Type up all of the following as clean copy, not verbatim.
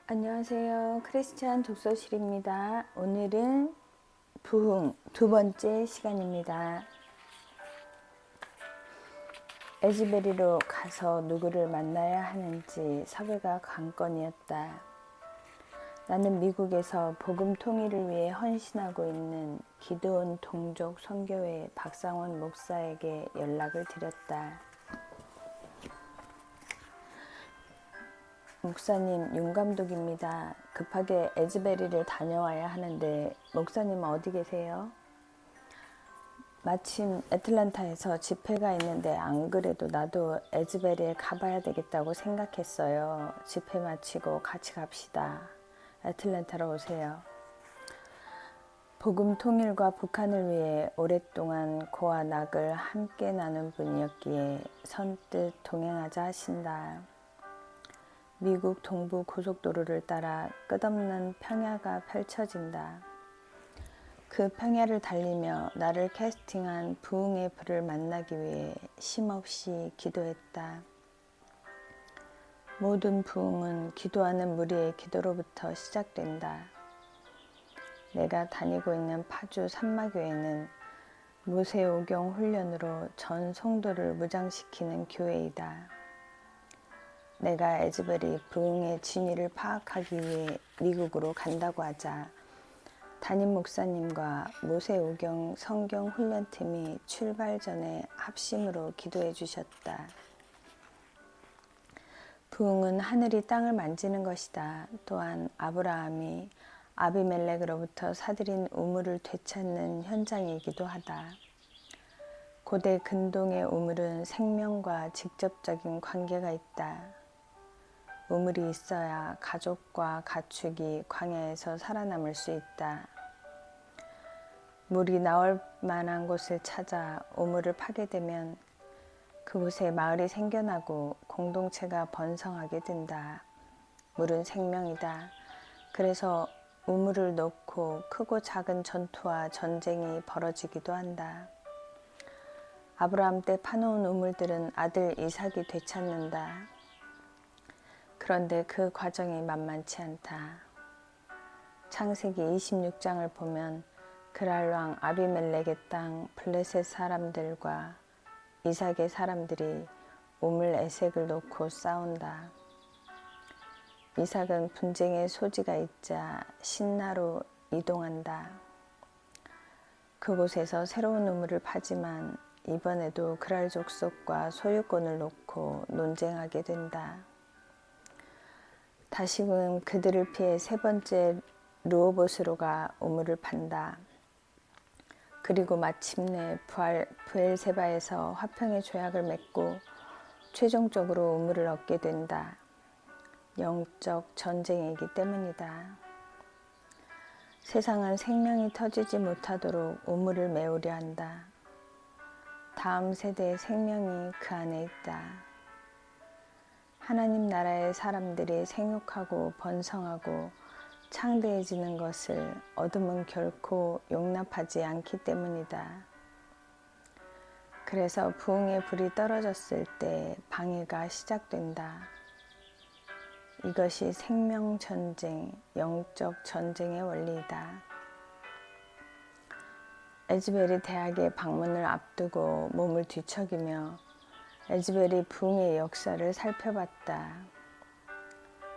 안녕하세요. 크리스찬 독서실입니다. 오늘은 부흥 두 번째 시간입니다. 에즈베리로 가서 누구를 만나야 하는지 섭외가 관건이었다. 나는 미국에서 복음 통일을 위해 헌신하고 있는 기드온 동족 선교회 박상원 목사에게 연락을 드렸다. 목사님, 윤 감독입니다. 급하게 에즈베리를 다녀와야 하는데 목사님 어디 계세요? 마침 애틀랜타에서 집회가 있는데 안 그래도 나도 에즈베리에 가봐야 되겠다고 생각했어요. 집회 마치고 같이 갑시다. 애틀랜타로 오세요. 복음 통일과 북한을 위해 오랫동안 고와 낙을 함께 나눈 분이었기에 선뜻 동행하자 하신다. 미국 동부 고속도로를 따라 끝없는 평야가 펼쳐진다. 그 평야를 달리며 나를 캐스팅한 부흥의 불을 만나기 위해 쉼없이 기도했다. 모든 부흥은 기도하는 무리의 기도로부터 시작된다. 내가 다니고 있는 파주 산마교회는 모세오경 훈련으로 전 성도를 무장시키는 교회이다. 내가 에즈베리 부흥의 진위를 파악하기 위해 미국으로 간다고 하자 담임 목사님과 모세오경 성경 훈련팀이 출발 전에 합심으로 기도해 주셨다. 부흥은 하늘이 땅을 만지는 것이다. 또한 아브라함이 아비멜렉으로부터 사들인 우물을 되찾는 현장이기도 하다. 고대 근동의 우물은 생명과 직접적인 관계가 있다. 우물이 있어야 가족과 가축이 광야에서 살아남을 수 있다. 물이 나올 만한 곳을 찾아 우물을 파게 되면 그곳에 마을이 생겨나고 공동체가 번성하게 된다. 물은 생명이다. 그래서 우물을 놓고 크고 작은 전투와 전쟁이 벌어지기도 한다. 아브라함 때 파놓은 우물들은 아들 이삭이 되찾는다. 그런데 그 과정이 만만치 않다. 창세기 26장을 보면 그랄왕 아비멜렉의 땅 블레셋 사람들과 이삭의 사람들이 우물 에색을 놓고 싸운다. 이삭은 분쟁의 소지가 있자 신나로 이동한다. 그곳에서 새로운 우물을 파지만 이번에도 그랄 족속과 소유권을 놓고 논쟁하게 된다. 다시금 그들을 피해 세 번째 르호봇으로 가 우물을 판다. 그리고 마침내 브엘세바에서 화평의 조약을 맺고 최종적으로 우물을 얻게 된다. 영적 전쟁이기 때문이다. 세상은 생명이 터지지 못하도록 우물을 메우려 한다. 다음 세대의 생명이 그 안에 있다. 하나님 나라의 사람들이 생육하고 번성하고 창대해지는 것을 어둠은 결코 용납하지 않기 때문이다. 그래서 부흥의 불이 떨어졌을 때 방해가 시작된다. 이것이 생명 전쟁, 영적 전쟁의 원리이다. 에즈베리 대학의 방문을 앞두고 몸을 뒤척이며 에즈베리 부흥의 역사를 살펴봤다.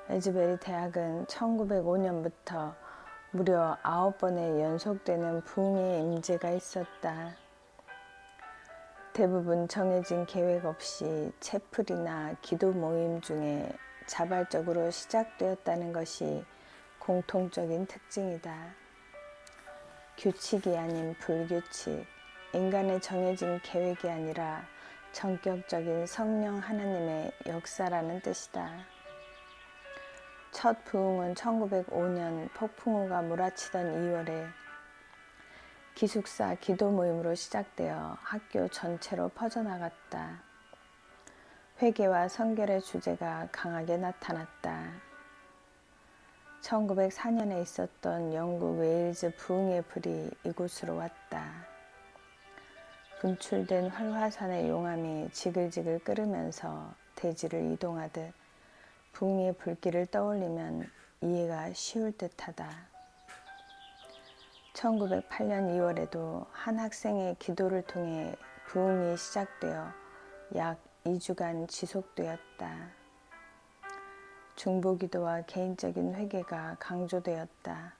에즈베리 대학은 1905년부터 무려 9번의 연속되는 부흥의 임재가 있었다. 대부분 정해진 계획 없이 채플이나 기도 모임 중에 자발적으로 시작되었다는 것이 공통적인 특징이다. 규칙이 아닌 불규칙, 인간의 정해진 계획이 아니라 전격적인 성령 하나님의 역사라는 뜻이다. 첫 부흥은 1905년 폭풍우가 몰아치던 2월에 기숙사 기도 모임으로 시작되어 학교 전체로 퍼져나갔다. 회개와 성결의 주제가 강하게 나타났다. 1904년에 있었던 영국 웨일즈 부흥의 불이 이곳으로 왔다. 분출된 활화산의 용암이 지글지글 끓으면서 대지를 이동하듯 부흥의 불길을 떠올리면 이해가 쉬울 듯하다. 1908년 2월에도 한 학생의 기도를 통해 부흥이 시작되어 약 2주간 지속되었다. 중보기도와 개인적인 회개가 강조되었다.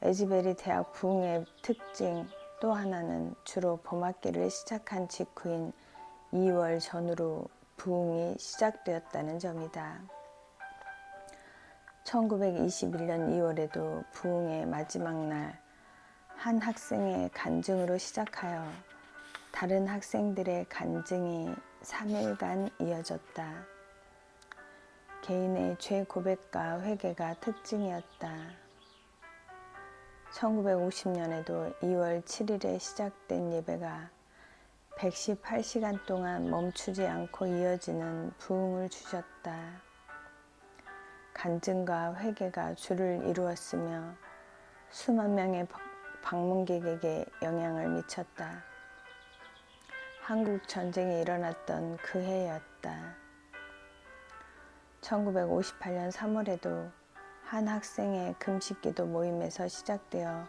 에즈베리 대학 부흥의 특징 또 하나는 주로 봄학기를 시작한 직후인 2월 전후로 부흥이 시작되었다는 점이다. 1921년 2월에도 부흥의 마지막 날 한 학생의 간증으로 시작하여 다른 학생들의 간증이 3일간 이어졌다. 개인의 죄 고백과 회개가 특징이었다. 1950년에도 2월 7일에 시작된 예배가 118시간 동안 멈추지 않고 이어지는 부흥을 주셨다. 간증과 회개가 주를 이루었으며 수만 명의 방문객에게 영향을 미쳤다. 한국 전쟁이 일어났던 그 해였다. 1958년 3월에도 한 학생의 금식기도 모임에서 시작되어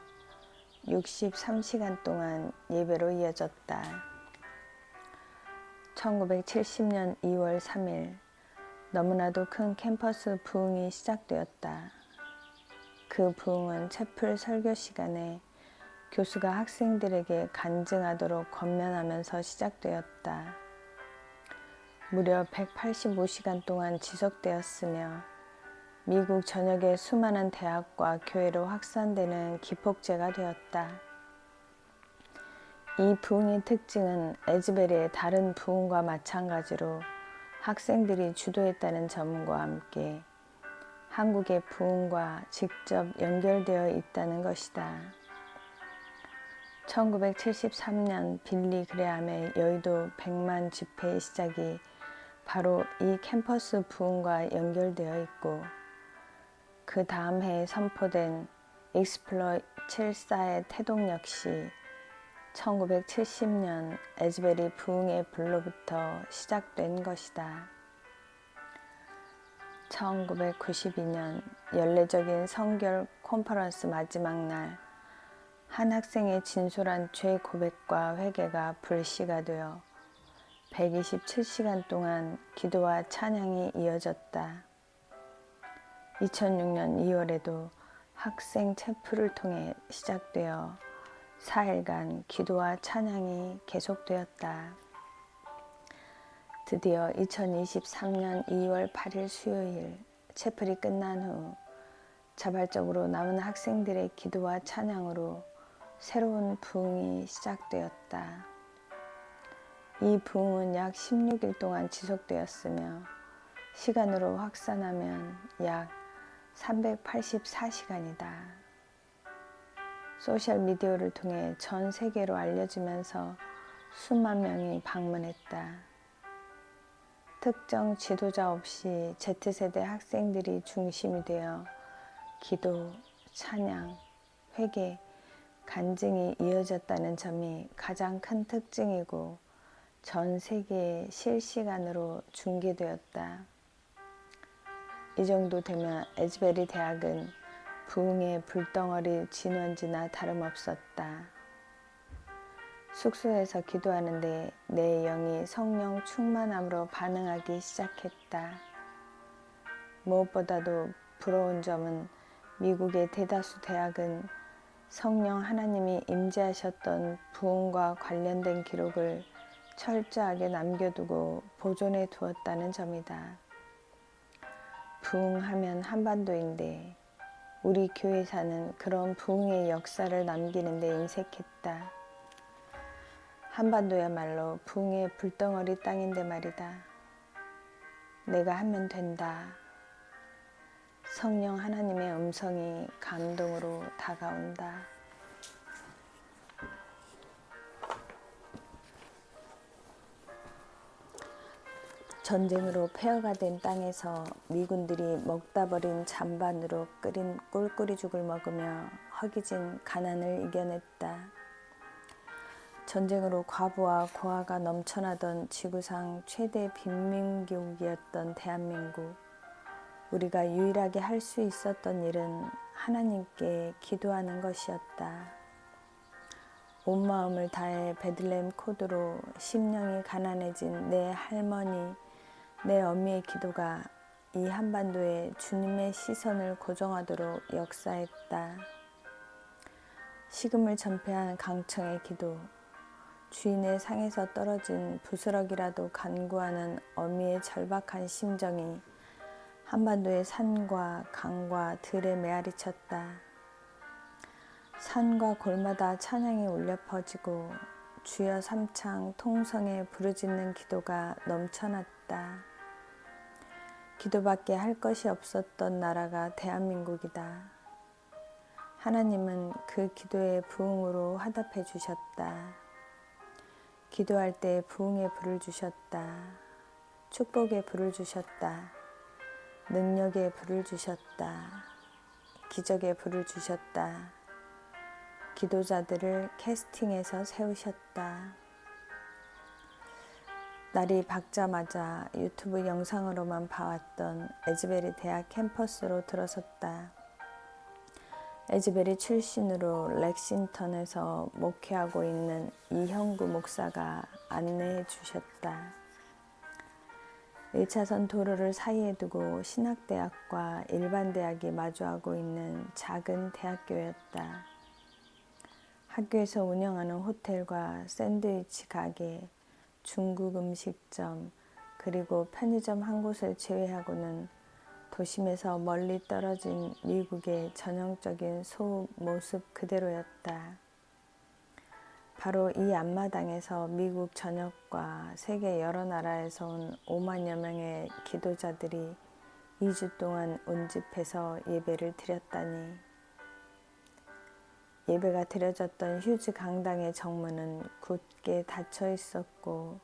63시간 동안 예배로 이어졌다. 1970년 2월 3일 너무나도 큰 캠퍼스 부흥이 시작되었다. 그 부흥은 채플 설교 시간에 교수가 학생들에게 간증하도록 권면하면서 시작되었다. 무려 185시간 동안 지속되었으며 미국 전역의 수많은 대학과 교회로 확산되는 기폭제가 되었다. 이 부흥의 특징은 에즈베리의 다른 부흥과 마찬가지로 학생들이 주도했다는 점과 함께 한국의 부흥과 직접 연결되어 있다는 것이다. 1973년 빌리 그레함의 여의도 100만 집회의 시작이 바로 이 캠퍼스 부흥과 연결되어 있고 그 다음 해에 선포된 익스플로러 74의 태동 역시 1970년 에즈베리 부흥의 불로부터 시작된 것이다. 1992년 연례적인 성결 콘퍼런스 마지막 날 한 학생의 진솔한 죄 고백과 회개가 불씨가 되어 127시간 동안 기도와 찬양이 이어졌다. 2006년 2월에도 학생 채플을 통해 시작되어 4일간 기도와 찬양이 계속되었다. 드디어 2023년 2월 8일 수요일 채플이 끝난 후 자발적으로 남은 학생들의 기도와 찬양으로 새로운 부흥이 시작되었다. 이 부흥은 약 16일 동안 지속되었으며 시간으로 확산하면 약 384시간이다. 소셜미디어를 통해 전 세계로 알려지면서 수만 명이 방문했다. 특정 지도자 없이 Z세대 학생들이 중심이 되어 기도, 찬양, 회개, 간증이 이어졌다는 점이 가장 큰 특징이고 전 세계에 실시간으로 중계되었다. 이 정도 되면 에즈베리 대학은 부흥의 불덩어리 진원지나 다름없었다. 숙소에서 기도하는데 내 영이 성령 충만함으로 반응하기 시작했다. 무엇보다도 부러운 점은 미국의 대다수 대학은 성령 하나님이 임재하셨던 부흥과 관련된 기록을 철저하게 남겨두고 보존해 두었다는 점이다. 부흥하면 한반도인데 우리 교회사는 그런 부흥의 역사를 남기는 데 인색했다. 한반도야말로 부흥의 불덩어리 땅인데 말이다. 내가 하면 된다. 성령 하나님의 음성이 감동으로 다가온다. 전쟁으로 폐허가 된 땅에서 미군들이 먹다 버린 잔반으로 끓인 꿀꿀이죽을 먹으며 허기진 가난을 이겨냈다. 전쟁으로 과부와 고아가 넘쳐나던 지구상 최대 빈민국이었던 대한민국. 우리가 유일하게 할 수 있었던 일은 하나님께 기도하는 것이었다. 온 마음을 다해 베들레헴 코드로 심령이 가난해진 내 할머니, 내 어미의 기도가 이 한반도에 주님의 시선을 고정하도록 역사했다. 식음을 전폐한 강청의 기도, 주인의 상에서 떨어진 부스럭이라도 간구하는 어미의 절박한 심정이 한반도의 산과 강과 들에 메아리 쳤다. 산과 골마다 찬양이 울려 퍼지고 주여 삼창 통성에 부르짖는 기도가 넘쳐났다. 기도밖에 할 것이 없었던 나라가 대한민국이다. 하나님은 그 기도의 부흥으로 화답해 주셨다. 기도할 때 부흥의 불을 주셨다. 축복의 불을 주셨다. 능력의 불을 주셨다. 기적의 불을 주셨다. 기도자들을 캐스팅해서 세우셨다. 날이 밝자마자 유튜브 영상으로만 봐왔던 에즈베리 대학 캠퍼스로 들어섰다. 에즈베리 출신으로 렉싱턴에서 목회하고 있는 이형구 목사가 안내해 주셨다. 1차선 도로를 사이에 두고 신학대학과 일반대학이 마주하고 있는 작은 대학교였다. 학교에서 운영하는 호텔과 샌드위치 가게, 중국 음식점, 그리고 편의점 한 곳을 제외하고는 도심에서 멀리 떨어진 미국의 전형적인 소읍 모습 그대로였다. 바로 이 앞마당에서 미국 전역과 세계 여러 나라에서 온 5만여 명의 기도자들이 2주 동안 운집해서 예배를 드렸다니. 예배가 드려졌던 휴즈 강당의 정문은 굳게 닫혀 있었고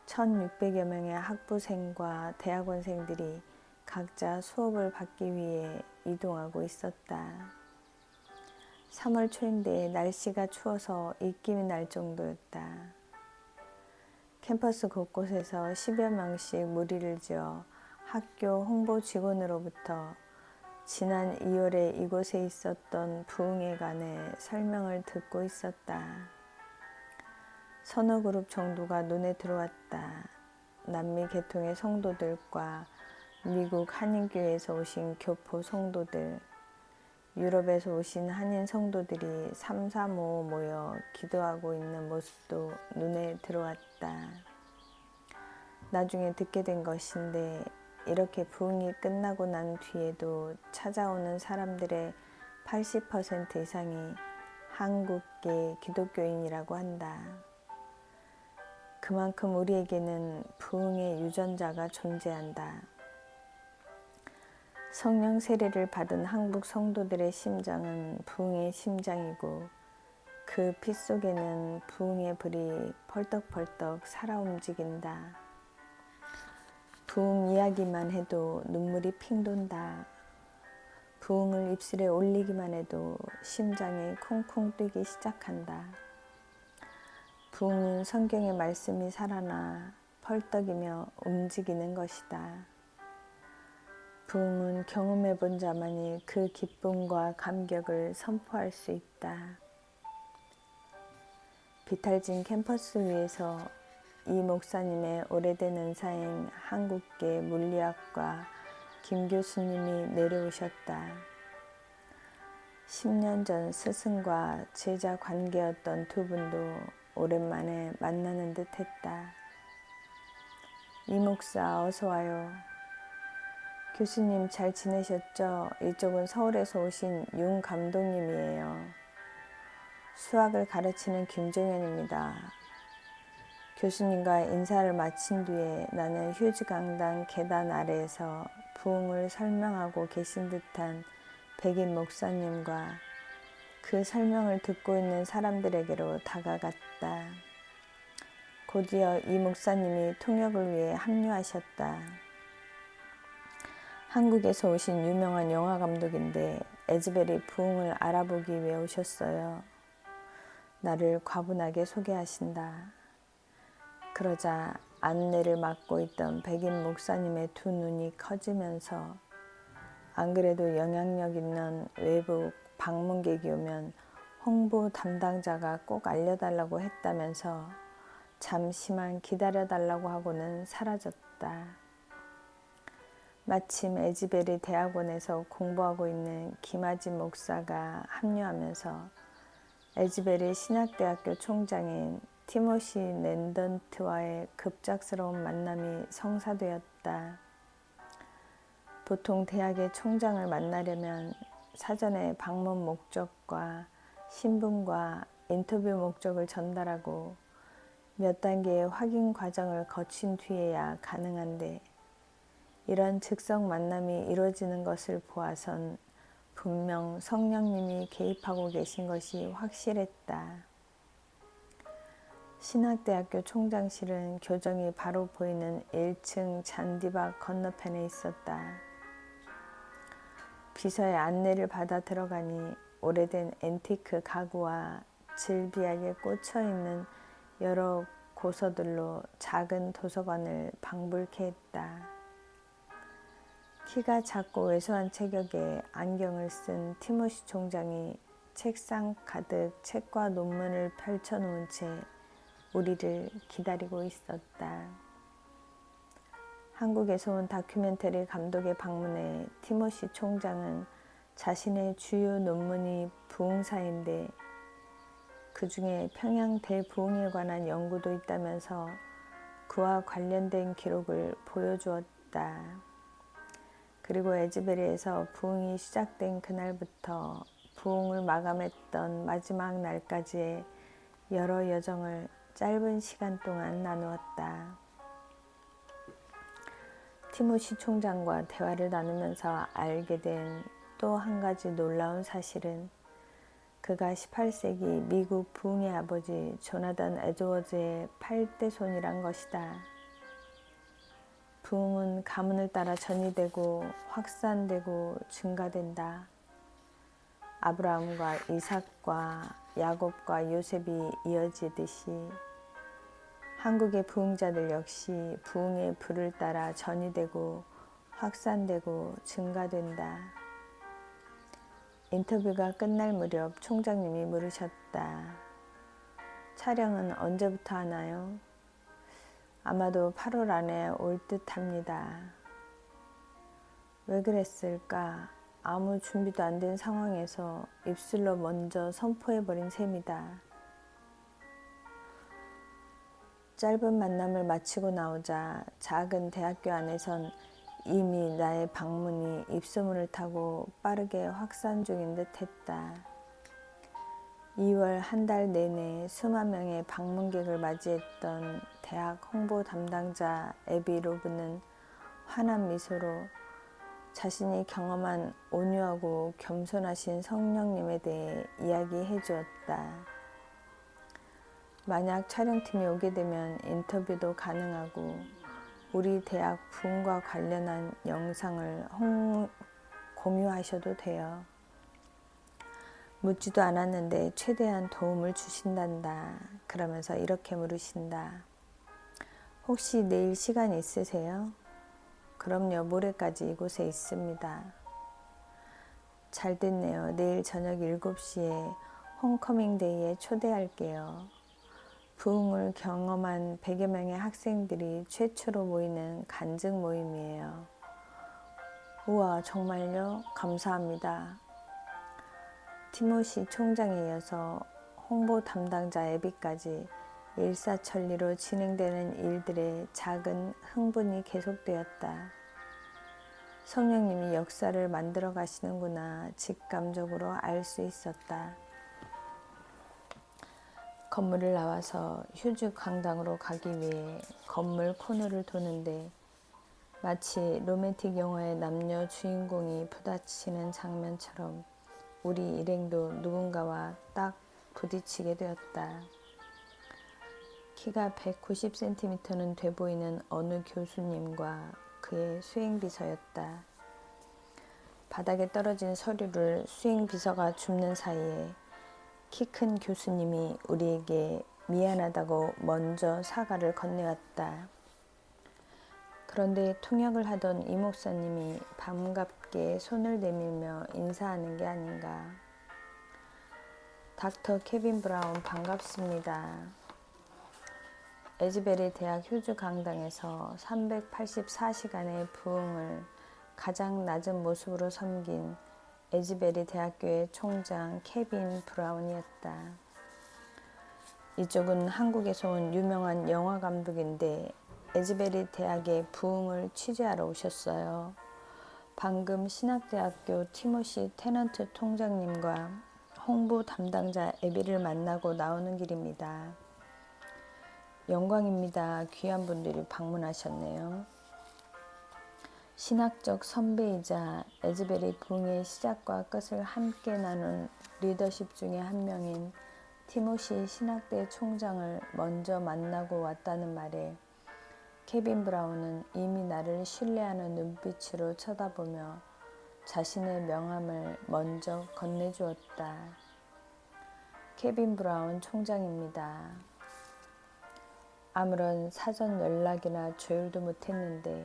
1600여 명의 학부생과 대학원생들이 각자 수업을 받기 위해 이동하고 있었다. 3월 초인데 날씨가 추워서 입김이 날 정도였다. 캠퍼스 곳곳에서 10여 명씩 무리를 지어 학교 홍보 직원으로부터 지난 2월에 이곳에 있었던 부흥에 관해 설명을 듣고 있었다. 서너 그룹 정도가 눈에 들어왔다. 남미 계통의 성도들과 미국 한인교회에서 오신 교포 성도들, 유럽에서 오신 한인 성도들이 삼삼오오 모여 기도하고 있는 모습도 눈에 들어왔다. 나중에 듣게 된 것인데 이렇게 부흥이 끝나고 난 뒤에도 찾아오는 사람들의 80% 이상이 한국계 기독교인이라고 한다. 그만큼 우리에게는 부흥의 유전자가 존재한다. 성령 세례를 받은 한국 성도들의 심장은 부흥의 심장이고 그 피 속에는 부흥의 불이 펄떡펄떡 살아 움직인다. 부흥 이야기만 해도 눈물이 핑 돈다. 부흥을 입술에 올리기만 해도 심장이 쿵쿵 뛰기 시작한다. 부흥은 성경의 말씀이 살아나 펄떡이며 움직이는 것이다. 부흥은 경험해 본 자만이 그 기쁨과 감격을 선포할 수 있다. 비탈진 캠퍼스 위에서 이 목사님의 오래된 은사인 한국계 물리학과 김 교수님이 내려오셨다. 10년 전 스승과 제자 관계였던 두 분도 오랜만에 만나는 듯 했다. 이 목사 어서 와요. 교수님 잘 지내셨죠? 이쪽은 서울에서 오신 윤 감독님이에요. 수학을 가르치는 김종현입니다. 교수님과 인사를 마친 뒤에 나는 휴즈 강당 계단 아래에서 부흥을 설명하고 계신 듯한 백인 목사님과 그 설명을 듣고 있는 사람들에게로 다가갔다. 곧이어 이 목사님이 통역을 위해 합류하셨다. 한국에서 오신 유명한 영화 감독인데 에즈베리 부흥을 알아보기 위해 오셨어요. 나를 과분하게 소개하신다. 그러자 안내를 맡고 있던 백인 목사님의 두 눈이 커지면서 안 그래도 영향력 있는 외부 방문객이 오면 홍보 담당자가 꼭 알려달라고 했다면서 잠시만 기다려달라고 하고는 사라졌다. 마침 에즈베리 대학원에서 공부하고 있는 김아진 목사가 합류하면서 에즈베리 신학대학교 총장인 티모시 낸던트와의 급작스러운 만남이 성사되었다. 보통 대학의 총장을 만나려면 사전에 방문 목적과 신분과 인터뷰 목적을 전달하고 몇 단계의 확인 과정을 거친 뒤에야 가능한데 이런 즉석 만남이 이루어지는 것을 보아선 분명 성령님이 개입하고 계신 것이 확실했다. 신학대학교 총장실은 교정이 바로 보이는 1층 잔디밭 건너편에 있었다. 비서의 안내를 받아 들어가니 오래된 앤티크 가구와 질비하게 꽂혀있는 여러 고서들로 작은 도서관을 방불케 했다. 키가 작고 왜소한 체격에 안경을 쓴 티모시 총장이 책상 가득 책과 논문을 펼쳐놓은 채 우리를 기다리고 있었다. 한국에서 온 다큐멘터리 감독의 방문에 티모시 총장은 자신의 주요 논문이 부흥사인데 그 중에 평양 대부흥에 관한 연구도 있다면서 그와 관련된 기록을 보여주었다. 그리고 에즈베리에서 부흥이 시작된 그날부터 부흥을 마감했던 마지막 날까지의 여러 여정을 짧은 시간 동안 나누었다. 티모시 총장과 대화를 나누면서 알게 된 또 한 가지 놀라운 사실은 그가 18세기 미국 부흥의 아버지 조나단 에드워즈의 8대 손이란 것이다. 부흥은 가문을 따라 전이되고 확산되고 증가된다. 아브라함과 이삭과 야곱과 요셉이 이어지듯이 한국의 부흥자들 역시 부흥의 불을 따라 전이되고 확산되고 증가된다. 인터뷰가 끝날 무렵 총장님이 물으셨다. 촬영은 언제부터 하나요? 아마도 8월 안에 올 듯합니다. 왜 그랬을까? 아무 준비도 안 된 상황에서 입술로 먼저 선포해버린 셈이다. 짧은 만남을 마치고 나오자 작은 대학교 안에선 이미 나의 방문이 입소문을 타고 빠르게 확산 중인 듯 했다. 2월 한 달 내내 수만 명의 방문객을 맞이했던 대학 홍보 담당자 에비 로브는 환한 미소로 자신이 경험한 온유하고 겸손하신 성령님에 대해 이야기해 주었다. 만약 촬영팀이 오게 되면 인터뷰도 가능하고 우리 대학 부흥과 관련한 영상을 공유하셔도 돼요. 묻지도 않았는데 최대한 도움을 주신단다. 그러면서 이렇게 물으신다. 혹시 내일 시간 있으세요? 그럼요. 모레까지 이곳에 있습니다. 잘 됐네요. 내일 저녁 7시에 홈커밍 데이에 초대할게요. 부흥을 경험한 100여 명의 학생들이 최초로 모이는 간증 모임이에요. 우와, 정말요? 감사합니다. 티모시 총장에 이어서 홍보 담당자 에비까지 일사천리로 진행되는 일들의 작은 흥분이 계속되었다. 성령님이 역사를 만들어 가시는구나 직감적으로 알 수 있었다. 건물을 나와서 휴즈 강당으로 가기 위해 건물 코너를 도는데 마치 로맨틱 영화의 남녀 주인공이 부딪히는 장면처럼 우리 일행도 누군가와 딱 부딪히게 되었다. 키가 190cm는 돼 보이는 어느 교수님과 그의 수행비서였다. 바닥에 떨어진 서류를 수행비서가 줍는 사이에 키 큰 교수님이 우리에게 미안하다고 먼저 사과를 건네왔다. 그런데 통역을 하던 이 목사님이 반갑게 손을 내밀며 인사하는 게 아닌가. 닥터 케빈 브라운 반갑습니다. 에즈베리 대학 휴즈 강당에서 384시간의 부흥을 가장 낮은 모습으로 섬긴 에즈베리 대학교의 총장 케빈 브라운이었다. 이쪽은 한국에서 온 유명한 영화 감독인데 에즈베리 대학의 부흥을 취재하러 오셨어요. 방금 신학대학교 티모시 테넌트 통장님과 홍보 담당자 에비를 만나고 나오는 길입니다. 영광입니다. 귀한 분들이 방문하셨네요. 신학적 선배이자 에즈베리 부흥의 시작과 끝을 함께 나눈 리더십 중에 한 명인 티모시 신학대 총장을 먼저 만나고 왔다는 말에 케빈 브라운은 이미 나를 신뢰하는 눈빛으로 쳐다보며 자신의 명함을 먼저 건네주었다. 케빈 브라운 총장입니다. 아무런 사전 연락이나 조율도 못했는데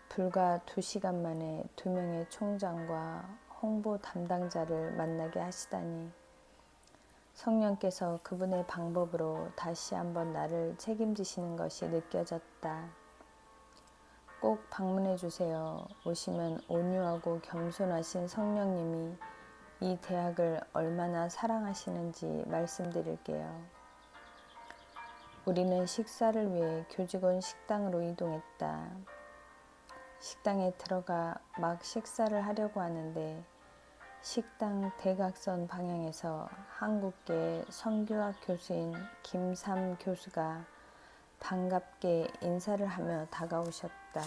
불과 2시간 만에 2명의 총장과 홍보 담당자를 만나게 하시다니 성령께서 그분의 방법으로 다시 한번 나를 책임지시는 것이 느껴졌다. 꼭 방문해 주세요. 오시면 온유하고 겸손하신 성령님이 이 대학을 얼마나 사랑하시는지 말씀드릴게요. 우리는 식사를 위해 교직원 식당으로 이동했다. 식당에 들어가 막 식사를 하려고 하는데 식당 대각선 방향에서 한국계 선교학 교수인 김삼 교수가 반갑게 인사를 하며 다가오셨다.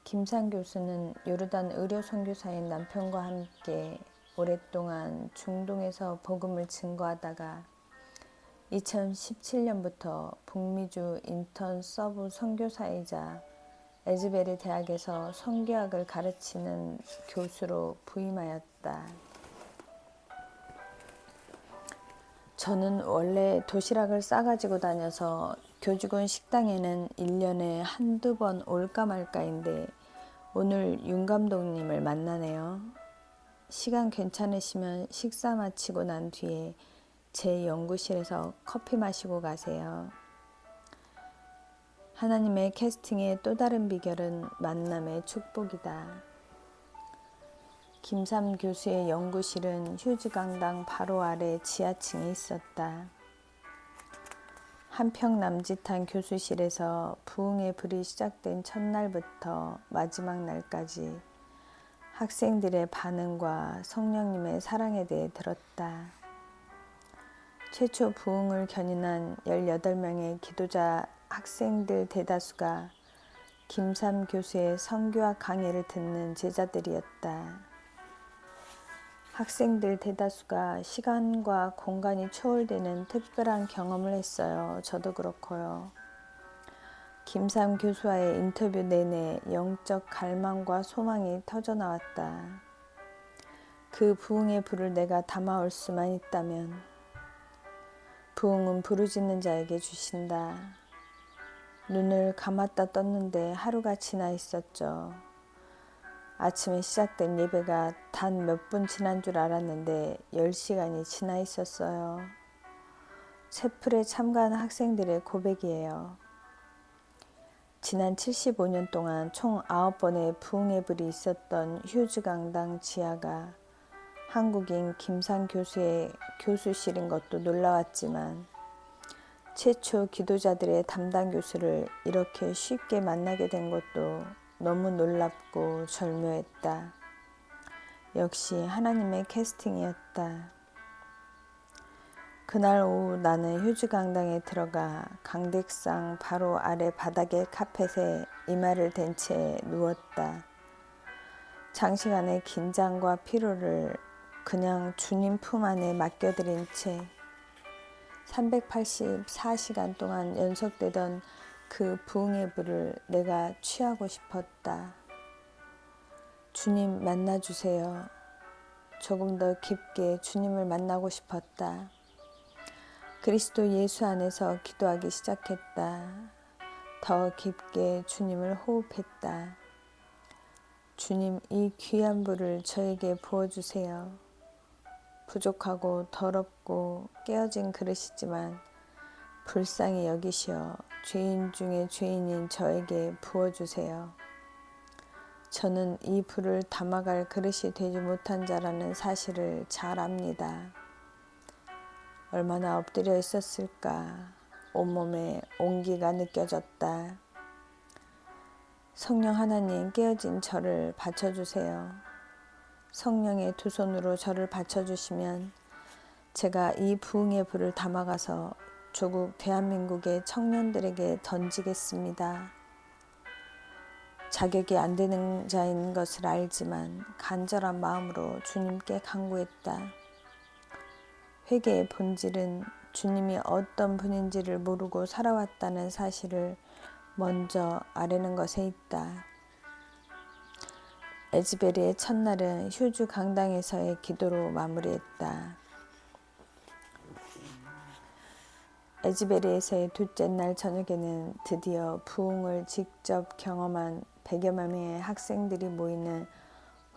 김삼 교수는 요르단 의료 선교사인 남편과 함께 오랫동안 중동에서 복음을 증거하다가 2017년부터 북미주 인턴 서브 선교사이자 에즈베리 대학에서 선교학을 가르치는 교수로 부임하였다. 저는 원래 도시락을 싸가지고 다녀서 교직원 식당에는 1년에 한두 번 올까 말까인데 오늘 윤 감독님을 만나네요. 시간 괜찮으시면 식사 마치고 난 뒤에 제 연구실에서 커피 마시고 가세요. 하나님의 캐스팅의 또 다른 비결은 만남의 축복이다. 김삼 교수의 연구실은 휴즈 강당 바로 아래 지하층에 있었다. 한평 남짓한 교수실에서 부흥의 불이 시작된 첫날부터 마지막 날까지 학생들의 반응과 성령님의 사랑에 대해 들었다. 최초 부흥을 견인한 18명의 기도자 학생들 대다수가 김삼 교수의 선교학 강의를 듣는 제자들이었다. 학생들 대다수가 시간과 공간이 초월되는 특별한 경험을 했어요. 저도 그렇고요. 김삼 교수와의 인터뷰 내내 영적 갈망과 소망이 터져나왔다. 그 부흥의 불을 내가 담아올 수만 있다면 부흥은 부르짖는 자에게 주신다. 눈을 감았다 떴는데 하루가 지나 있었죠. 아침에 시작된 예배가 단 몇 분 지난 줄 알았는데 10시간이 지나 있었어요. 채플에 참가한 학생들의 고백이에요. 지난 75년 동안 총 9번의 부흥의 불이 있었던 휴즈 강당 지하가 한국인 김상 교수의 교수실인 것도 놀라웠지만 최초 기도자들의 담당 교수를 이렇게 쉽게 만나게 된 것도 너무 놀랍고 절묘했다. 역시 하나님의 캐스팅이었다. 그날 오후 나는 휴즈 강당에 들어가 강대상 바로 아래 바닥의 카펫에 이마를 댄 채 누웠다. 장시간의 긴장과 피로를 그냥 주님 품 안에 맡겨드린 채 384시간 동안 연속되던 그 부흥의 불을 내가 취하고 싶었다. 주님 만나주세요. 조금 더 깊게 주님을 만나고 싶었다. 그리스도 예수 안에서 기도하기 시작했다. 더 깊게 주님을 호흡했다. 주님, 이 귀한 불을 저에게 부어주세요. 부족하고 더럽고 깨어진 그릇이지만 불쌍히 여기시어 죄인 중에 죄인인 저에게 부어주세요. 저는 이 불을 담아갈 그릇이 되지 못한 자라는 사실을 잘 압니다. 얼마나 엎드려 있었을까. 온몸에 온기가 느껴졌다. 성령 하나님, 깨어진 저를 받쳐주세요. 성령의 두 손으로 저를 받쳐주시면 제가 이 부흥의 불을 담아가서 조국 대한민국의 청년들에게 던지겠습니다. 자격이 안 되는 자인 것을 알지만 간절한 마음으로 주님께 간구했다. 회개의 본질은 주님이 어떤 분인지를 모르고 살아왔다는 사실을 먼저 아뢰는 것에 있다. 에즈베리의 첫날은 휴주 강당에서의 기도로 마무리했다. 에즈베리에서의 둘째 날 저녁에는 드디어 부흥을 직접 경험한 100여만 명의 학생들이 모이는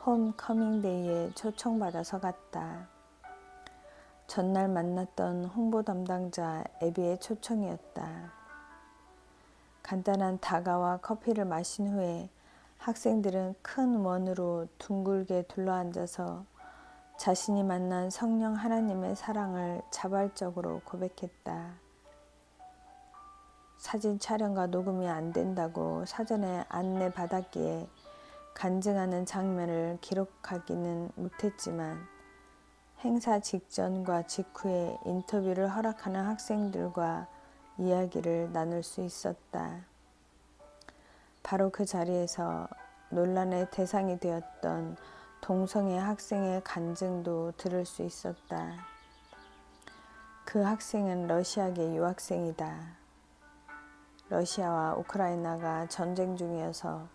홈커밍데이에 초청받아서 갔다. 전날 만났던 홍보 담당자 애비의 초청이었다. 간단한 다가와 커피를 마신 후에 학생들은 큰 원으로 둥글게 둘러앉아서 자신이 만난 성령 하나님의 사랑을 자발적으로 고백했다. 사진 촬영과 녹음이 안 된다고 사전에 안내받았기에 간증하는 장면을 기록하기는 못했지만 행사 직전과 직후에 인터뷰를 허락하는 학생들과 이야기를 나눌 수 있었다. 바로 그 자리에서 논란의 대상이 되었던 동성애 학생의 간증도 들을 수 있었다. 그 학생은 러시아계 유학생이다. 러시아와 우크라이나가 전쟁 중이어서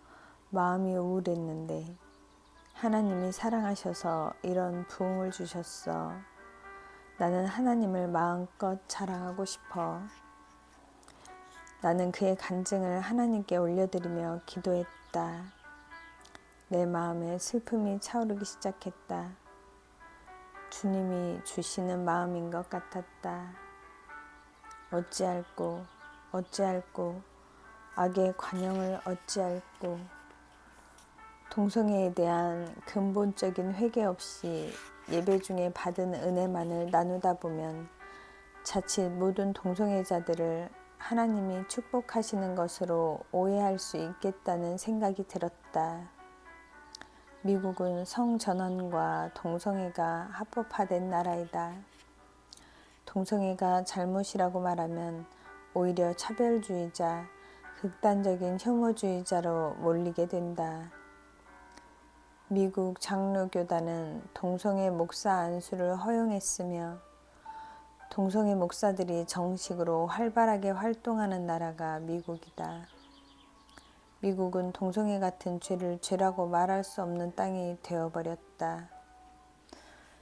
마음이 우울했는데 하나님이 사랑하셔서 이런 부흥을 주셨어. 나는 하나님을 마음껏 자랑하고 싶어. 나는 그의 간증을 하나님께 올려드리며 기도했다. 내 마음에 슬픔이 차오르기 시작했다. 주님이 주시는 마음인 것 같았다. 어찌할꼬 악의 관영을 어찌할꼬. 동성애에 대한 근본적인 회개 없이 예배 중에 받은 은혜만을 나누다 보면 자칫 모든 동성애자들을 하나님이 축복하시는 것으로 오해할 수 있겠다는 생각이 들었다. 미국은 성전환과 동성애가 합법화된 나라이다. 동성애가 잘못이라고 말하면 오히려 차별주의자, 극단적인 혐오주의자로 몰리게 된다. 미국 장로교단은 동성애 목사 안수를 허용했으며 동성애 목사들이 정식으로 활발하게 활동하는 나라가 미국이다. 미국은 동성애 같은 죄를 죄라고 말할 수 없는 땅이 되어버렸다.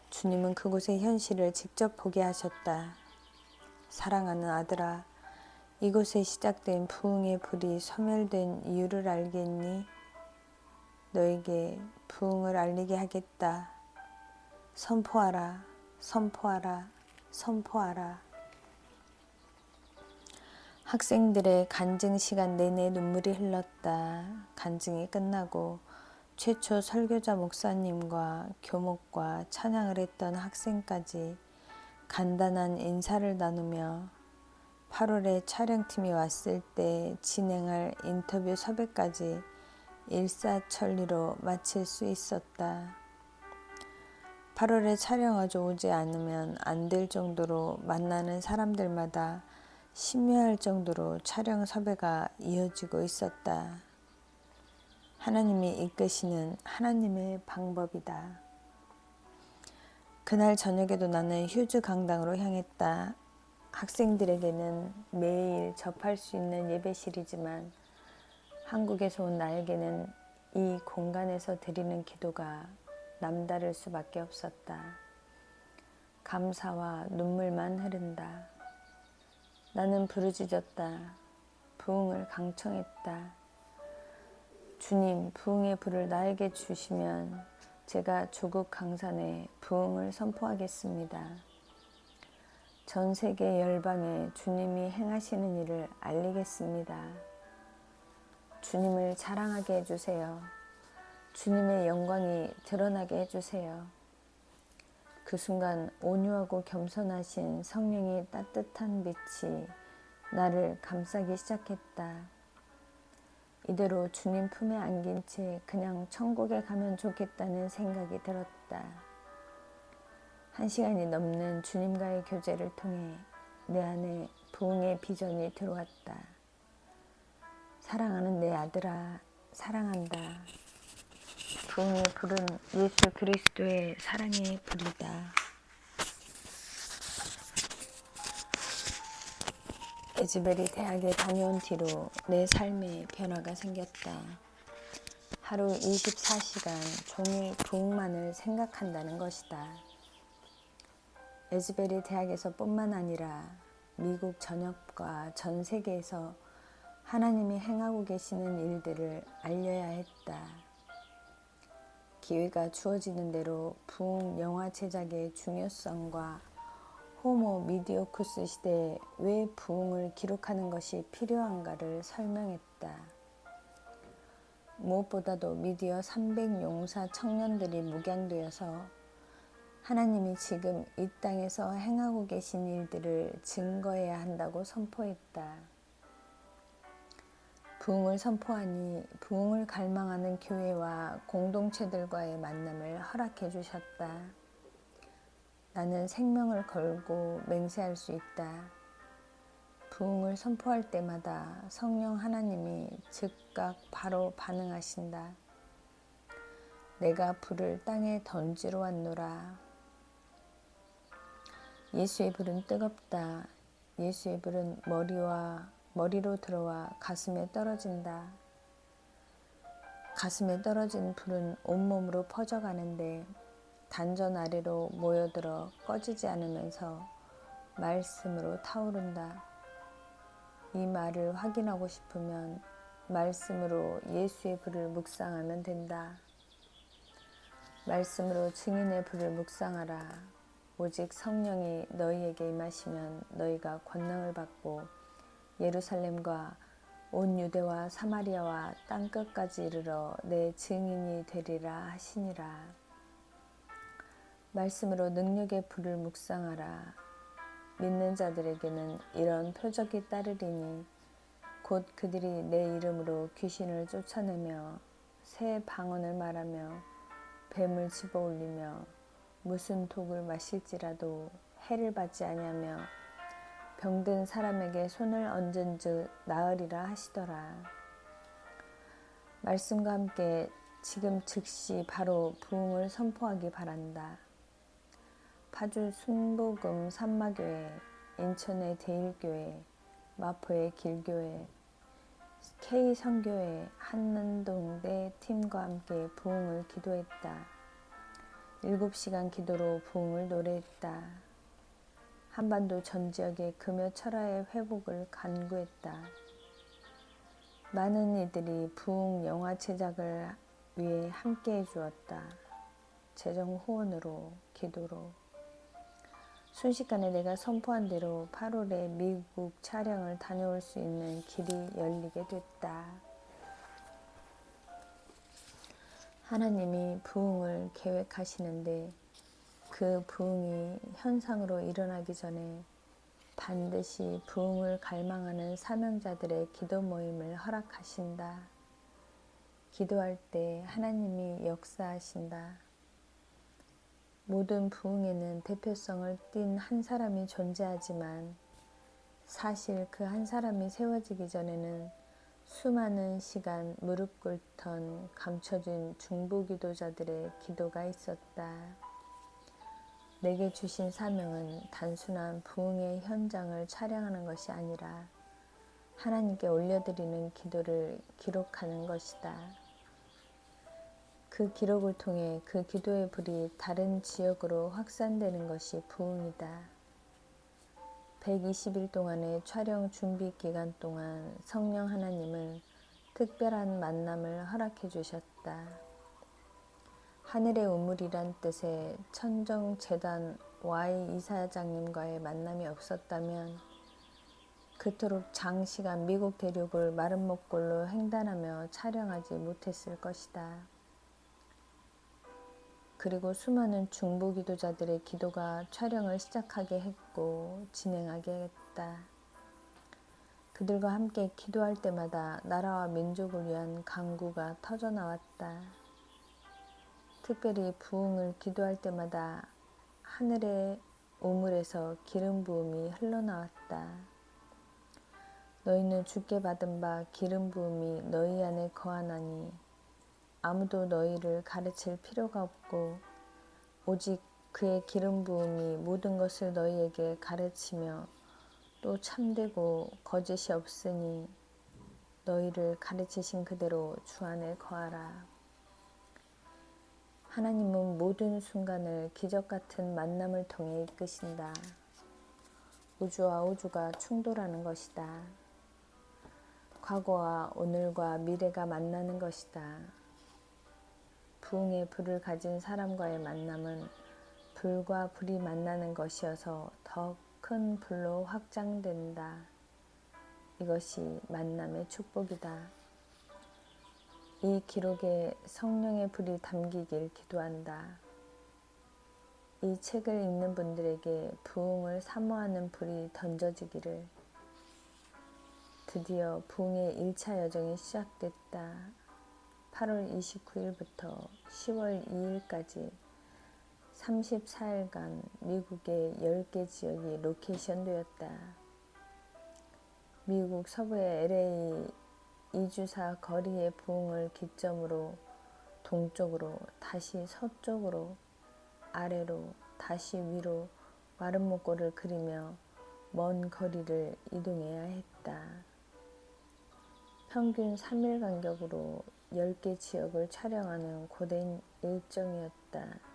주님은 그곳의 현실을 직접 보게 하셨다. 사랑하는 아들아, 이곳에 시작된 부흥의 불이 소멸된 이유를 알겠니? 너에게 부흥을 알리게 하겠다. 선포하라, 선포하라, 선포하라. 학생들의 간증 시간 내내 눈물이 흘렀다. 간증이 끝나고 최초 설교자 목사님과 교목과 찬양을 했던 학생까지 간단한 인사를 나누며 8월에 촬영팀이 왔을 때 진행할 인터뷰 섭외까지 일사천리로 마칠 수 있었다. 8월에 촬영하러 오지 않으면 안 될 정도로 만나는 사람들마다 심려할 정도로 촬영 섭외가 이어지고 있었다. 하나님이 이끄시는 하나님의 방법이다. 그날 저녁에도 나는 휴즈 강당으로 향했다. 학생들에게는 매일 접할 수 있는 예배실이지만 한국에서 온 나에게는 이 공간에서 드리는 기도가 남다를 수밖에 없었다. 감사와 눈물만 흐른다. 나는 부르짖었다. 부흥을 강청했다. 주님, 부흥의 불을 나에게 주시면 제가 조국 강산에 부흥을 선포하겠습니다. 전 세계 열방에 주님이 행하시는 일을 알리겠습니다. 주님을 자랑하게 해주세요. 주님의 영광이 드러나게 해주세요. 그 순간 온유하고 겸손하신 성령의 따뜻한 빛이 나를 감싸기 시작했다. 이대로 주님 품에 안긴 채 그냥 천국에 가면 좋겠다는 생각이 들었다. 1시간이 넘는 주님과의 교제를 통해 내 안에 부흥의 비전이 들어왔다. 사랑하는 내 아들아, 사랑한다. 부흥의 불은 예수 그리스도의 사랑의 불이다. 에즈베리 대학에 다녀온 뒤로 내 삶에 변화가 생겼다. 하루 24시간 종일 부흥만을 생각한다는 것이다. 에즈베리 대학에서 뿐만 아니라 미국 전역과 전 세계에서 하나님이 행하고 계시는 일들을 알려야 했다. 기회가 주어지는 대로 부흥 영화 제작의 중요성과 호모 미디오쿠스 시대에 왜 부흥을 기록하는 것이 필요한가를 설명했다. 무엇보다도 미디어 300용사 청년들이 묵양되어서 하나님이 지금 이 땅에서 행하고 계신 일들을 증거해야 한다고 선포했다. 부흥을 선포하니 부흥을 갈망하는 교회와 공동체들과의 만남을 허락해 주셨다. 나는 생명을 걸고 맹세할 수 있다. 부흥을 선포할 때마다 성령 하나님이 즉각 바로 반응하신다. 내가 불을 땅에 던지러 왔노라. 예수의 불은 뜨겁다. 예수의 불은 머리로 들어와 가슴에 떨어진다. 가슴에 떨어진 불은 온몸으로 퍼져가는데 단전 아래로 모여들어 꺼지지 않으면서 말씀으로 타오른다. 이 말을 확인하고 싶으면 말씀으로 예수의 불을 묵상하면 된다. 말씀으로 증인의 불을 묵상하라. 오직 성령이 너희에게 임하시면 너희가 권능을 받고 예루살렘과 온 유대와 사마리아와 땅끝까지 이르러 내 증인이 되리라 하시니라. 말씀으로 능력의 불을 묵상하라. 믿는 자들에게는 이런 표적이 따르리니 곧 그들이 내 이름으로 귀신을 쫓아내며 새 방언을 말하며 뱀을 집어올리며 무슨 독을 마실지라도 해를 받지 아니하며 병든 사람에게 손을 얹은즉 나으리라 하시더라. 말씀과 함께 지금 즉시 바로 부흥을 선포하기 바란다. 파주 순복음 산마교회, 인천의 대일교회, 마포의 길교회, K성교회 한남동대 팀과 함께 부흥을 기도했다. 7시간 기도로 부흥을 노래했다. 한반도 전 지역의 금요 철화의 회복을 간구했다. 많은 이들이 부흥 영화 제작을 위해 함께 해주었다. 재정 후원으로, 기도로. 순식간에 내가 선포한 대로 8월에 미국 촬영을 다녀올 수 있는 길이 열리게 됐다. 하나님이 부흥을 계획하시는데 그 부흥이 현상으로 일어나기 전에 반드시 부흥을 갈망하는 사명자들의 기도 모임을 허락하신다. 기도할 때 하나님이 역사하신다. 모든 부흥에는 대표성을 띤 한 사람이 존재하지만 사실 그 한 사람이 세워지기 전에는 수많은 시간 무릎 꿇던 감춰진 중보기도자들의 기도가 있었다. 내게 주신 사명은 단순한 부흥의 현장을 촬영하는 것이 아니라 하나님께 올려드리는 기도를 기록하는 것이다. 그 기록을 통해 그 기도의 불이 다른 지역으로 확산되는 것이 부흥이다. 120일 동안의 촬영 준비 기간 동안 성령 하나님은 특별한 만남을 허락해 주셨다. 하늘의 우물이란 뜻의 천정재단 Y 이사장님과의 만남이 없었다면 그토록 장시간 미국 대륙을 마른 목골로 횡단하며 촬영하지 못했을 것이다. 그리고 수많은 중보 기도자들의 기도가 촬영을 시작하게 했고 진행하게 했다. 그들과 함께 기도할 때마다 나라와 민족을 위한 간구가 터져나왔다. 특별히 부흥을 기도할 때마다 하늘의 우물에서 기름 부음이 흘러나왔다. 너희는 주께 받은 바 기름 부음이 너희 안에 거하나니 아무도 너희를 가르칠 필요가 없고 오직 그의 기름 부음이 모든 것을 너희에게 가르치며 또 참되고 거짓이 없으니 너희를 가르치신 그대로 주 안에 거하라. 하나님은 모든 순간을 기적 같은 만남을 통해 이끄신다. 우주와 우주가 충돌하는 것이다. 과거와 오늘과 미래가 만나는 것이다. 부흥의 불을 가진 사람과의 만남은 불과 불이 만나는 것이어서 더 큰 불로 확장된다. 이것이 만남의 축복이다. 이 기록에 성령의 불이 담기길 기도한다. 이 책을 읽는 분들에게 부흥을 사모하는 불이 던져지기를. 드디어 부흥의 1차 여정이 시작됐다. 8월 29일부터 10월 2일까지 34일간 미국의 10개 지역이 로케이션 되었다. 미국 서부의 LA 이주사 거리의 부흥을 기점으로 동쪽으로, 다시 서쪽으로, 아래로, 다시 위로 마른 목골을 그리며 먼 거리를 이동해야 했다. 평균 3일 간격으로 10개 지역을 촬영하는 고된 일정이었다.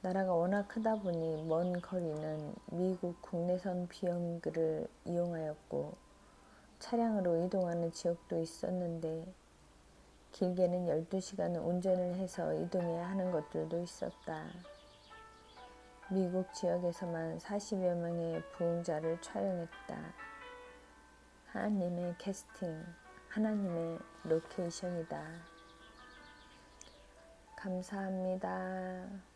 나라가 워낙 크다 보니 먼 거리는 미국 국내선 비행기를 이용하였고 차량으로 이동하는 지역도 있었는데 길게는 12시간 운전을 해서 이동해야 하는 것들도 있었다. 미국 지역에서만 40여 명의 부흥자를 촬영했다. 하나님의 캐스팅, 하나님의 로케이션이다. 감사합니다.